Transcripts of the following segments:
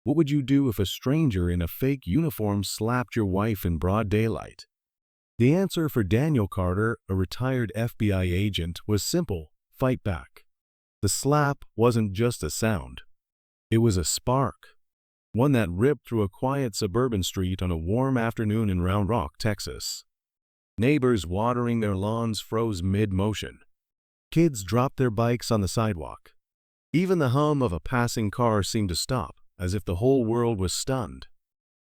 What would you do if a stranger in a fake uniform slapped your wife in broad daylight? The answer for Daniel Carter, a retired FBI agent, was simple: fight back. The slap wasn't just a sound. It was a spark, one that ripped through a quiet suburban street on a warm afternoon in Round Rock, Texas. Neighbors watering their lawns froze mid-motion. Kids dropped their bikes on the sidewalk. Even the hum of a passing car seemed to stop, as if the whole world was stunned.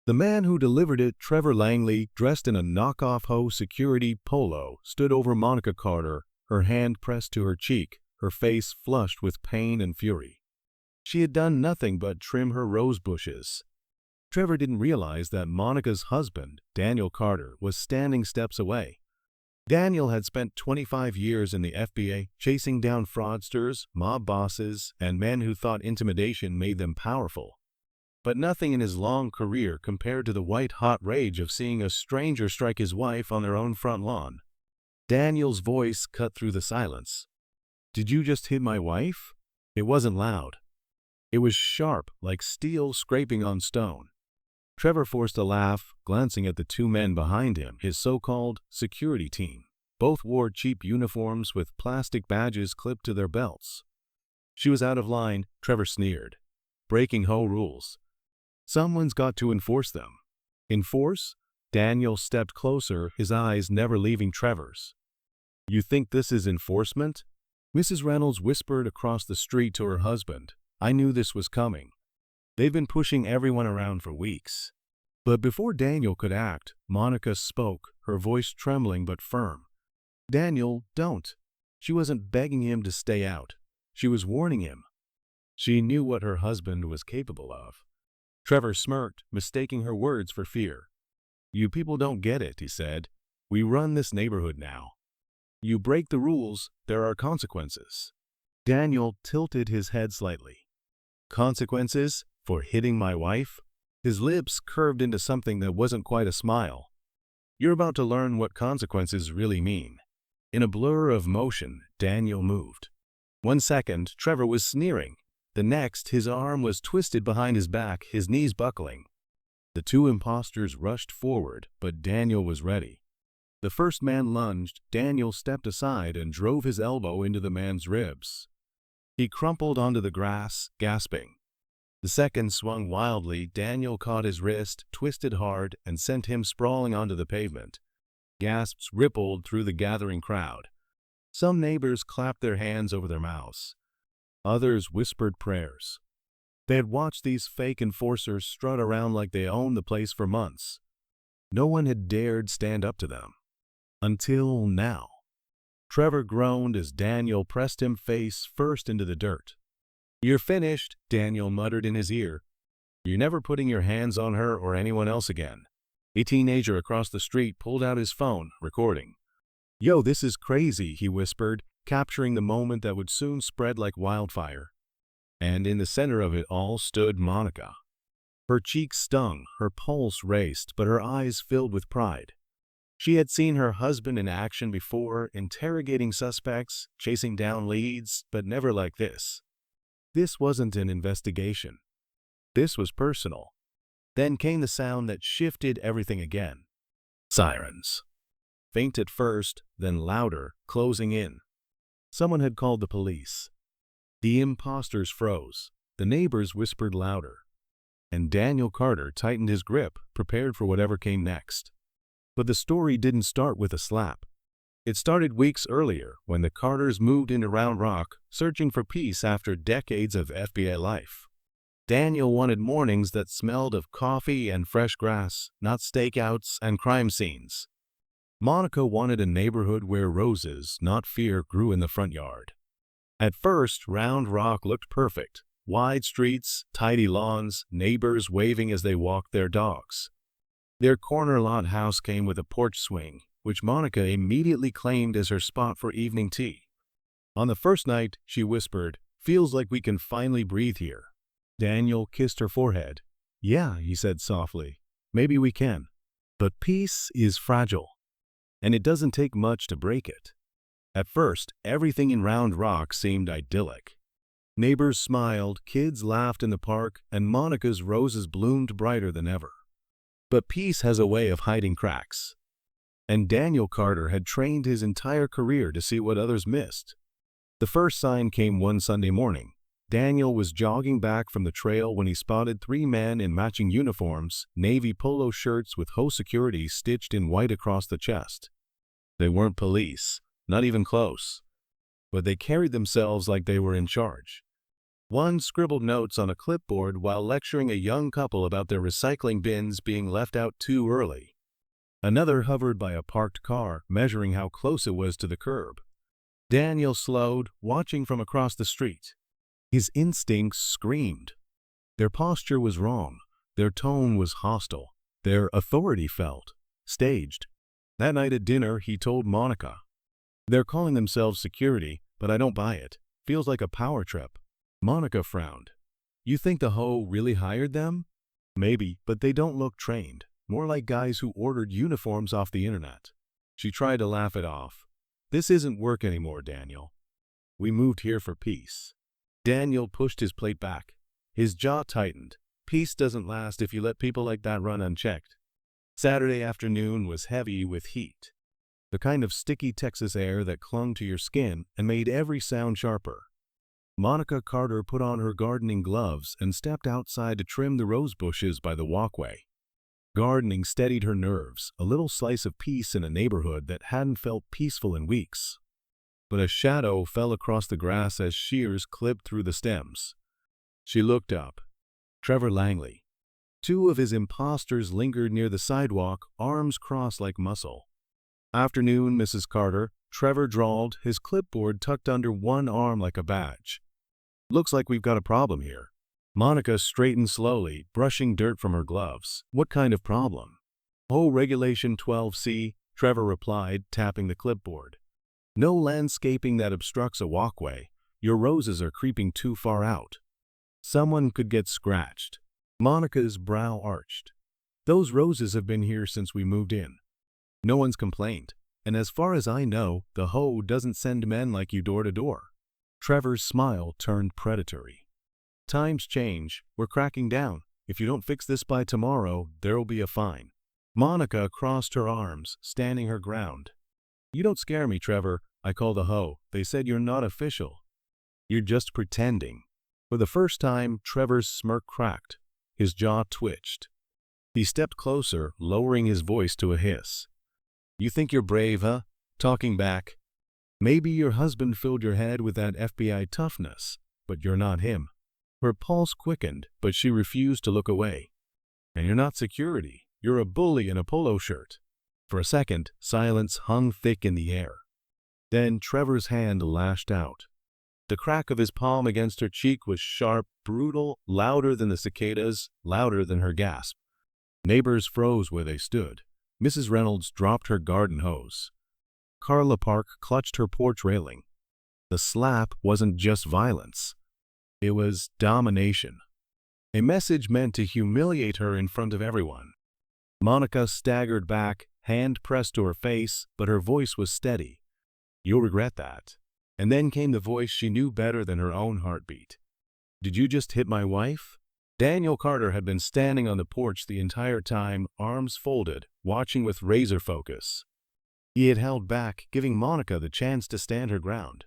The man who delivered it, Trevor Langley, dressed in a knockoff HOA security polo, stood over Monica Carter, her hand pressed to her cheek, her face flushed with pain and fury. She had done nothing but trim her rose bushes. Trevor didn't realize that Monica's husband, Daniel Carter, was standing steps away. Daniel had spent 25 years in the FBI chasing down fraudsters, mob bosses, and men who thought intimidation made them powerful. But nothing in his long career compared to the white-hot rage of seeing a stranger strike his wife on their own front lawn. Daniel's voice cut through the silence. "Did you just hit my wife?" It wasn't loud. It was sharp, like steel scraping on stone. Trevor forced a laugh, glancing at the two men behind him, his so-called security team. Both wore cheap uniforms with plastic badges clipped to their belts. "She was out of line," Trevor sneered. "Breaking HOA rules. Someone's got to enforce them." "Enforce?" Daniel stepped closer, his eyes never leaving Trevor's. "You think this is enforcement?" Mrs. Reynolds whispered across the street to her husband. "I knew this was coming. They've been pushing everyone around for weeks." But before Daniel could act, Monica spoke, her voice trembling but firm. "Daniel, don't." She wasn't begging him to stay out. She was warning him. She knew what her husband was capable of. Trevor smirked, mistaking her words for fear. "You people don't get it," he said. "We run this neighborhood now. You break the rules, there are consequences." Daniel tilted his head slightly. "Consequences? For hitting my wife?" His lips curved into something that wasn't quite a smile. "You're about to learn what consequences really mean." In a blur of motion, Daniel moved. 1 second, Trevor was sneering. The next, his arm was twisted behind his back, his knees buckling. The two imposters rushed forward, but Daniel was ready. The first man lunged, Daniel stepped aside and drove his elbow into the man's ribs. He crumpled onto the grass, gasping. The second swung wildly. Daniel caught his wrist, twisted hard, and sent him sprawling onto the pavement. Gasps rippled through the gathering crowd. Some neighbors clapped their hands over their mouths. Others whispered prayers. They had watched these fake enforcers strut around like they owned the place for months. No one had dared stand up to them. Until now. Trevor groaned as Daniel pressed him face first into the dirt. "You're finished," Daniel muttered in his ear. "You're never putting your hands on her or anyone else again." A teenager across the street pulled out his phone, recording. "Yo, this is crazy," he whispered, capturing the moment that would soon spread like wildfire. And in the center of it all stood Monica. Her cheeks stung, her pulse raced, but her eyes filled with pride. She had seen her husband in action before, interrogating suspects, chasing down leads, but never like this. This wasn't an investigation. This was personal. Then came the sound that shifted everything again. Sirens. Faint at first, then louder, closing in. Someone had called the police. The imposters froze. The neighbors whispered louder. And Daniel Carter tightened his grip, prepared for whatever came next. But the story didn't start with a slap. It started weeks earlier, when the Carters moved into Round Rock, searching for peace after decades of FBI life. Daniel wanted mornings that smelled of coffee and fresh grass, not stakeouts and crime scenes. Monica wanted a neighborhood where roses, not fear, grew in the front yard. At first, Round Rock looked perfect. Wide streets, tidy lawns, neighbors waving as they walked their dogs. Their corner lot house came with a porch swing, which Monica immediately claimed as her spot for evening tea. On the first night, she whispered, "Feels like we can finally breathe here." Daniel kissed her forehead. "Yeah," he said softly, "maybe we can. But peace is fragile, and it doesn't take much to break it." At first, everything in Round Rock seemed idyllic. Neighbors smiled, kids laughed in the park, and Monica's roses bloomed brighter than ever. But peace has a way of hiding cracks. And Daniel Carter had trained his entire career to see what others missed. The first sign came one Sunday morning. Daniel was jogging back from the trail when he spotted three men in matching uniforms, navy polo shirts with HOA security stitched in white across the chest. They weren't police, not even close, but they carried themselves like they were in charge. One scribbled notes on a clipboard while lecturing a young couple about their recycling bins being left out too early. Another hovered by a parked car, measuring how close it was to the curb. Daniel slowed, watching from across the street. His instincts screamed. Their posture was wrong. Their tone was hostile. Their authority felt staged. That night at dinner, he told Monica, "They're calling themselves security, but I don't buy it. Feels like a power trip." Monica frowned. "You think the HOA really hired them?" "Maybe, but they don't look trained. More like guys who ordered uniforms off the internet." She tried to laugh it off. "This isn't work anymore, Daniel. We moved here for peace." Daniel pushed his plate back. His jaw tightened. Peace doesn't last if you let people like that run unchecked. Saturday afternoon was heavy with heat. The kind of sticky Texas air that clung to your skin and made every sound sharper. Monica Carter put on her gardening gloves and stepped outside to trim the rose bushes by the walkway. Gardening steadied her nerves, a little slice of peace in a neighborhood that hadn't felt peaceful in weeks. But a shadow fell across the grass as shears clipped through the stems. She looked up. Trevor Langley. Two of his imposters lingered near the sidewalk, arms crossed like muscle. "Afternoon, Mrs. Carter," Trevor drawled, his clipboard tucked under one arm like a badge. "Looks like we've got a problem here." Monica straightened slowly, brushing dirt from her gloves. "What kind of problem?" "Oh, Regulation 12C, Trevor replied, tapping the clipboard. "No landscaping that obstructs a walkway. Your roses are creeping too far out. Someone could get scratched." Monica's brow arched. "Those roses have been here since we moved in. No one's complained, and as far as I know, the HOA doesn't send men like you door to door." Trevor's smile turned predatory. "Times change. We're cracking down. If you don't fix this by tomorrow, there'll be a fine." Monica crossed her arms, standing her ground. "You don't scare me, Trevor. I called the HOA. They said you're not official. You're just pretending." For the first time, Trevor's smirk cracked. His jaw twitched. He stepped closer, lowering his voice to a hiss. "You think you're brave, huh? Talking back. Maybe your husband filled your head with that FBI toughness, but you're not him." Her pulse quickened, but she refused to look away. "And you're not security. You're a bully in a polo shirt." For a second, silence hung thick in the air. Then Trevor's hand lashed out. The crack of his palm against her cheek was sharp, brutal, louder than the cicadas, louder than her gasp. Neighbors froze where they stood. Mrs. Reynolds dropped her garden hose. Carla Park clutched her porch railing. The slap wasn't just violence. It was domination. A message meant to humiliate her in front of everyone. Monica staggered back, hand pressed to her face, but her voice was steady. "You'll regret that." And then came the voice she knew better than her own heartbeat. "Did you just hit my wife?" Daniel Carter had been standing on the porch the entire time, arms folded, watching with razor focus. He had held back, giving Monica the chance to stand her ground.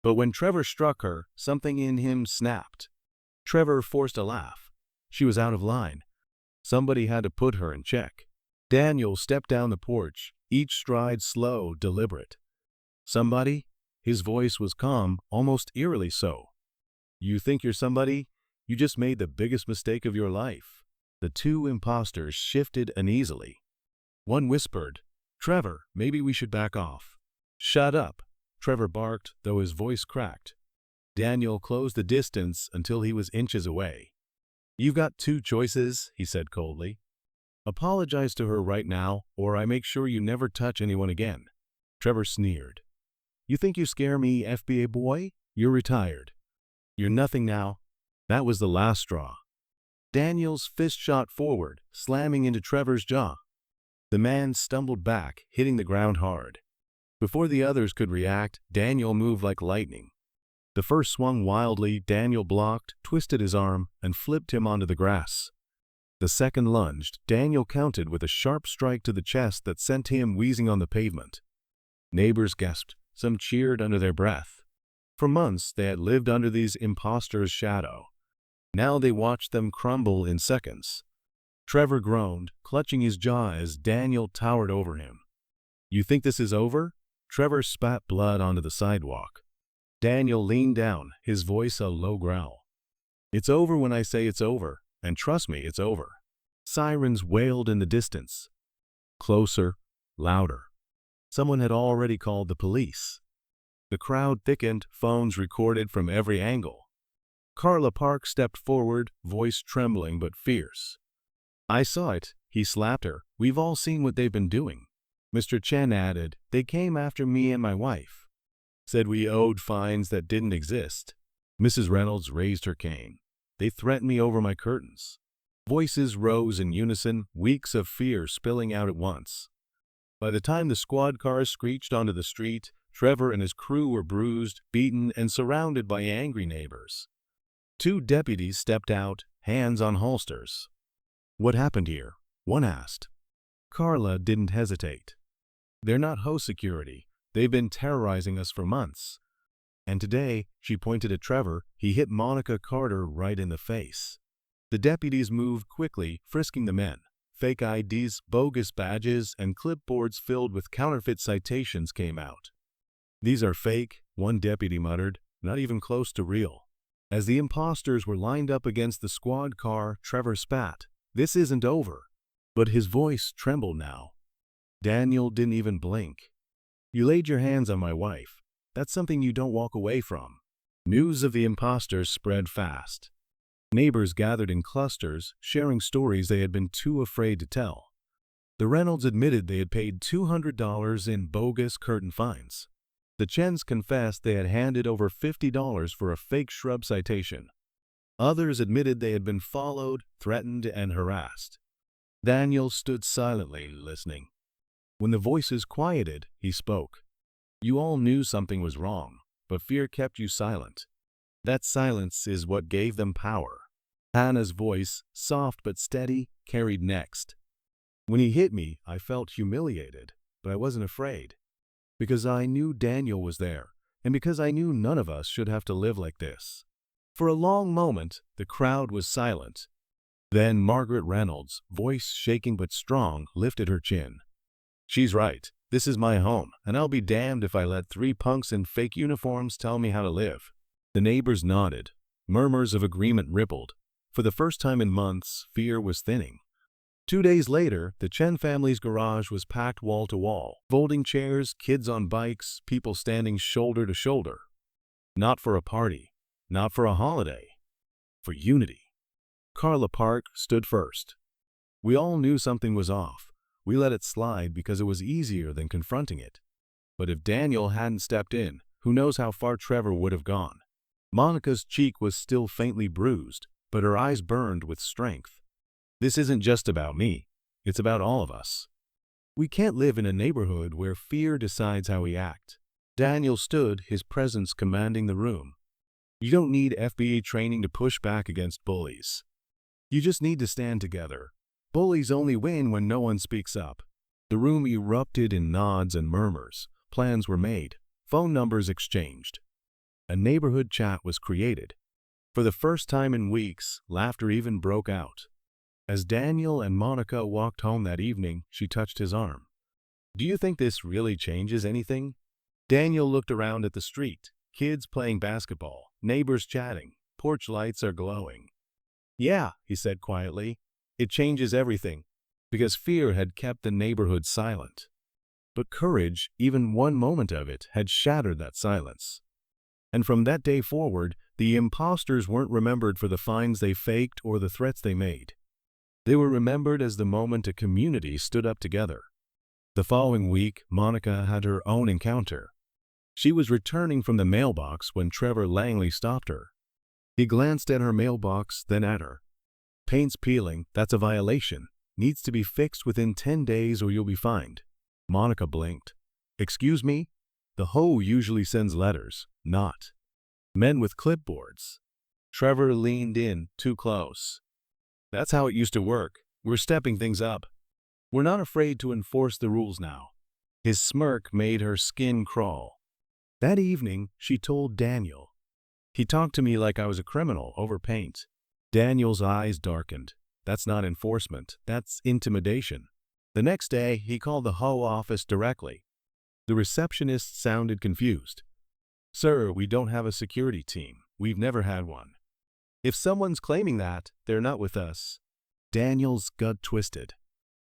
But when Trevor struck her, something in him snapped. Trevor forced a laugh. She was out of line. Somebody had to put her in check. Daniel stepped down the porch, each stride slow, deliberate. "Somebody?" His voice was calm, almost eerily so. "You think you're somebody? You just made the biggest mistake of your life." The two imposters shifted uneasily. One whispered, "Trevor, maybe we should back off." "Shut up," Trevor barked, though his voice cracked. Daniel closed the distance until he was inches away. "You've got two choices," he said coldly. "Apologize to her right now, or I make sure you never touch anyone again." Trevor sneered. "You think you scare me, FBA boy? You're retired. You're nothing now." That was the last straw. Daniel's fist shot forward, slamming into Trevor's jaw. The man stumbled back, hitting the ground hard. Before the others could react, Daniel moved like lightning. The first swung wildly, Daniel blocked, twisted his arm, and flipped him onto the grass. The second lunged, Daniel countered with a sharp strike to the chest that sent him wheezing on the pavement. Neighbors gasped, some cheered under their breath. For months they had lived under these imposters' shadow. Now they watched them crumble in seconds. Trevor groaned, clutching his jaw as Daniel towered over him. "You think this is over?" Trevor spat blood onto the sidewalk. Daniel leaned down, his voice a low growl. "It's over when I say it's over, and trust me, it's over." Sirens wailed in the distance. Closer, louder. Someone had already called the police. The crowd thickened, phones recorded from every angle. Carla Park stepped forward, voice trembling but fierce. "I saw it," he slapped her. "We've all seen what they've been doing." Mr. Chen added, "They came after me and my wife. Said we owed fines that didn't exist." Mrs. Reynolds raised her cane. "They threatened me over my curtains." Voices rose in unison, weeks of fear spilling out at once. By the time the squad cars screeched onto the street, Trevor and his crew were bruised, beaten, and surrounded by angry neighbors. 2 deputies stepped out, hands on holsters. "What happened here?" one asked. Carla didn't hesitate. "They're not HOA security. They've been terrorizing us for months." And today, she pointed at Trevor, he hit Monica Carter right in the face. The deputies moved quickly, frisking the men. Fake IDs, bogus badges, and clipboards filled with counterfeit citations came out. "These are fake," one deputy muttered, "not even close to real." As the imposters were lined up against the squad car, Trevor spat. "This isn't over." But his voice trembled now. Daniel didn't even blink. "You laid your hands on my wife. That's something you don't walk away from." News of the imposters spread fast. Neighbors gathered in clusters, sharing stories they had been too afraid to tell. The Reynolds admitted they had paid $200 in bogus curtain fines. The Chens confessed they had handed over $50 for a fake shrub citation. Others admitted they had been followed, threatened, and harassed. Daniel stood silently, listening. When the voices quieted, he spoke. "You all knew something was wrong, but fear kept you silent. That silence is what gave them power." Hannah's voice, soft but steady, carried next. "When he hit me, I felt humiliated, but I wasn't afraid. Because I knew Daniel was there, and because I knew none of us should have to live like this." For a long moment, the crowd was silent. Then Margaret Reynolds, voice shaking but strong, lifted her chin. "She's right. This is my home, and I'll be damned if I let 3 punks in fake uniforms tell me how to live." The neighbors nodded. Murmurs of agreement rippled. For the first time in months, fear was thinning. 2 days later, the Chen family's garage was packed wall to wall. Folding chairs, kids on bikes, people standing shoulder to shoulder. Not for a party, not for a holiday, for unity. Carla Park stood first. "We all knew something was off. We let it slide because it was easier than confronting it. But if Daniel hadn't stepped in, who knows how far Trevor would have gone." Monica's cheek was still faintly bruised, but her eyes burned with strength. "This isn't just about me. It's about all of us. We can't live in a neighborhood where fear decides how we act." Daniel stood, his presence commanding the room. "You don't need FBA training to push back against bullies. You just need to stand together. Bullies only win when no one speaks up." The room erupted in nods and murmurs. Plans were made. Phone numbers exchanged. A neighborhood chat was created. For the first time in weeks, laughter even broke out. As Daniel and Monica walked home that evening, she touched his arm. "Do you think this really changes anything?" Daniel looked around at the street. Kids playing basketball, neighbors chatting, porch lights are glowing. "Yeah," he said quietly, "it changes everything." Because fear had kept the neighborhood silent. But courage, even one moment of it, had shattered that silence. And from that day forward, the imposters weren't remembered for the fines they faked or the threats they made. They were remembered as the moment a community stood up together. The following week, Monica had her own encounter. She was returning from the mailbox when Trevor Langley stopped her. He glanced at her mailbox, then at her. "Paint's peeling, that's a violation. Needs to be fixed within 10 days or you'll be fined." Monica blinked. "Excuse me? The HOA usually sends letters, not." Men with clipboards. Trevor leaned in too close. That's how it used to work. We're stepping things up. We're not afraid to enforce the rules now. His smirk made her skin crawl. That evening, she told Daniel. He talked to me like I was a criminal over paint. Daniel's eyes darkened. That's not enforcement, that's intimidation. The next day, he called the HOA office directly. The receptionist sounded confused. Sir, we don't have a security team. We've never had one. If someone's claiming that, they're not with us. Daniel's gut twisted.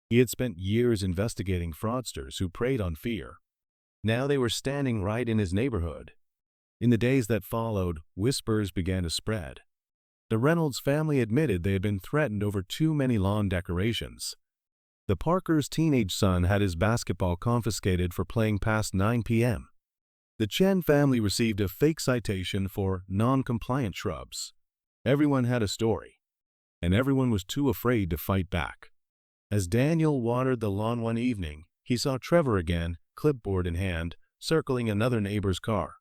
He had spent years investigating fraudsters who preyed on fear. Now they were standing right in his neighborhood. In the days that followed, whispers began to spread. The Reynolds family admitted they had been threatened over too many lawn decorations. The Parkers' teenage son had his basketball confiscated for playing past 9 p.m. The Chen family received a fake citation for non-compliant shrubs. Everyone had a story, and everyone was too afraid to fight back. As Daniel watered the lawn one evening, he saw Trevor again, clipboard in hand, circling another neighbor's car.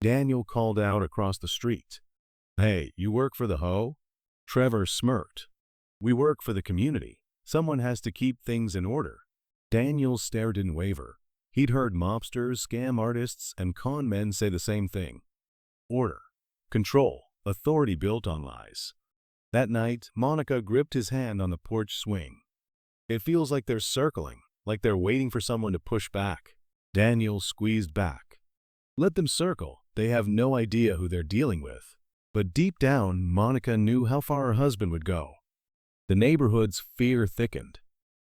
Daniel called out across the street. Hey, you work for the HOA? Trevor smirked. We work for the community. Someone has to keep things in order. Daniel stared in waver. He'd heard mobsters, scam artists, and con men say the same thing. Order, control, authority built on lies. That night, Monica gripped his hand on the porch swing. It feels like they're circling, like they're waiting for someone to push back. Daniel squeezed back. Let them circle. They have no idea who they're dealing with. But deep down, Monica knew how far her husband would go. The neighborhood's fear thickened.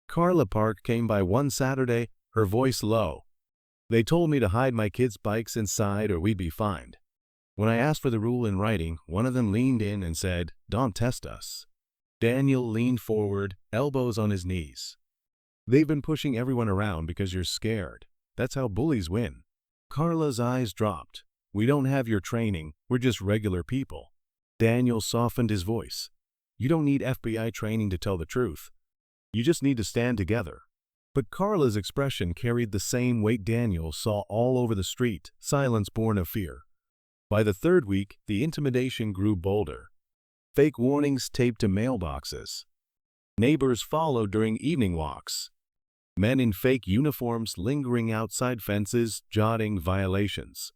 Carla Park came by one Saturday, her voice low. They told me to hide my kids' bikes inside or we'd be fined. When I asked for the rule in writing, one of them leaned in and said, "Don't test us." Daniel leaned forward, elbows on his knees. They've been pushing everyone around because you're scared. That's how bullies win. Carla's eyes dropped. We don't have your training, we're just regular people. Daniel softened his voice. You don't need FBI training to tell the truth. You just need to stand together. But Carla's expression carried the same weight Daniel saw all over the street, silence born of fear. By the third week, the intimidation grew bolder. Fake warnings taped to mailboxes. Neighbors followed during evening walks. Men in fake uniforms lingering outside fences, jotting violations.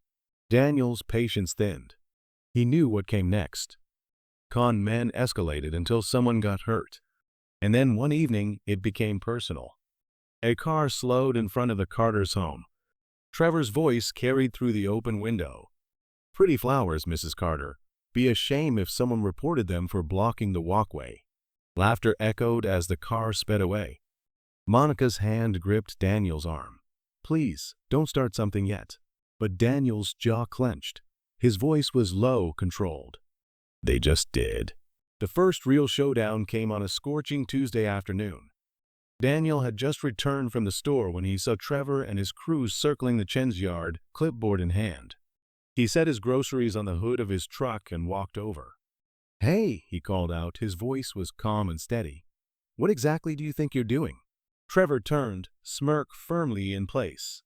Daniel's patience thinned. He knew what came next. Con men escalated until someone got hurt. And then one evening, it became personal. A car slowed in front of the Carter's home. Trevor's voice carried through the open window. Pretty flowers, Mrs. Carter. Be a shame if someone reported them for blocking the walkway. Laughter echoed as the car sped away. Monica's hand gripped Daniel's arm. Please, don't start something yet. But Daniel's jaw clenched. His voice was low, controlled. They just did. The first real showdown came on a scorching Tuesday afternoon. Daniel had just returned from the store when he saw Trevor and his crew circling the Chen's yard, clipboard in hand. He set his groceries on the hood of his truck and walked over. Hey, he called out. His voice was calm and steady. What exactly do you think you're doing? Trevor turned, smirk firmly in place.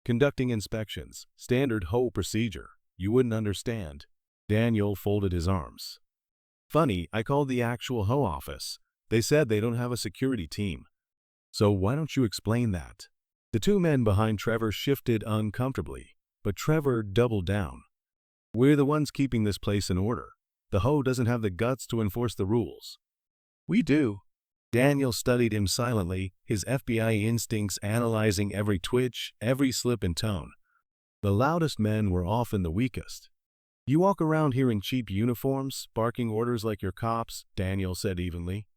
Conducting inspections, standard HOA procedure. You wouldn't understand. Daniel folded his arms. Funny, I called the actual HOA office. They said they don't have a security team. So why don't you explain that? The two men behind Trevor shifted uncomfortably, but Trevor doubled down. We're the ones keeping this place in order. The HOA doesn't have the guts to enforce the rules. We do. Daniel studied him silently, his FBI instincts analyzing every twitch, every slip in tone. The loudest men were often the weakest. You walk around here in cheap uniforms, barking orders like you're cops, Daniel said evenly.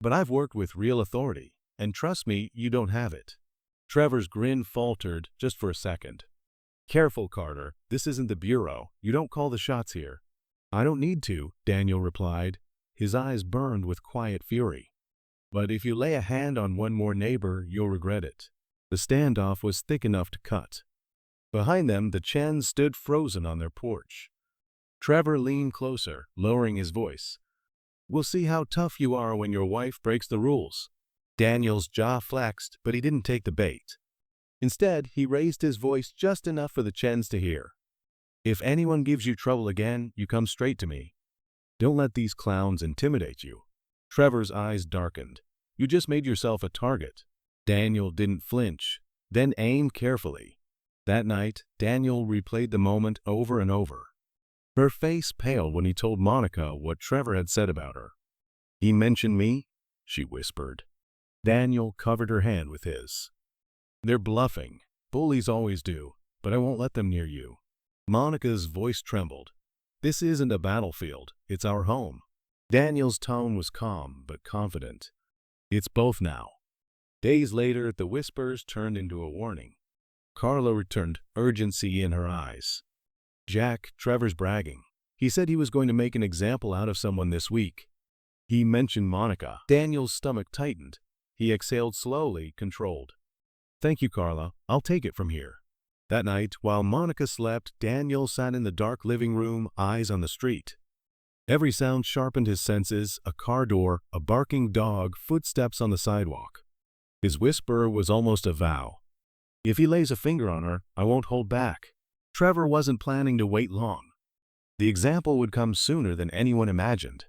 But I've worked with real authority, and trust me, you don't have it. Trevor's grin faltered just for a second. Careful, Carter. This isn't the bureau. You don't call the shots here. I don't need to, Daniel replied. His eyes burned with quiet fury. But if you lay a hand on one more neighbor, you'll regret it. The standoff was thick enough to cut. Behind them, the Chens stood frozen on their porch. Trevor leaned closer, lowering his voice. We'll see how tough you are when your wife breaks the rules. Daniel's jaw flexed, but he didn't take the bait. Instead, he raised his voice just enough for the Chens to hear. If anyone gives you trouble again, you come straight to me. Don't let these clowns intimidate you. Trevor's eyes darkened. You just made yourself a target. Daniel didn't flinch, then aimed carefully. That night, Daniel replayed the moment over and over. Her face paled when he told Monica what Trevor had said about her. "He mentioned me?" she whispered. Daniel covered her hand with his. "They're bluffing. Bullies always do, but I won't let them near you." Monica's voice trembled. "This isn't a battlefield, it's our home." Daniel's tone was calm but confident. "It's both now." Days later, the whispers turned into a warning. Carla returned, urgency in her eyes. "Jack, Trevor's bragging. He said he was going to make an example out of someone this week." He mentioned Monica. Daniel's stomach tightened. He exhaled slowly, controlled. "Thank you, Carla. I'll take it from here." That night, while Monica slept, Daniel sat in the dark living room, eyes on the street. Every sound sharpened his senses: a car door, a barking dog, footsteps on the sidewalk. His whisper was almost a vow. "If he lays a finger on her, I won't hold back." Trevor wasn't planning to wait long. The example would come sooner than anyone imagined.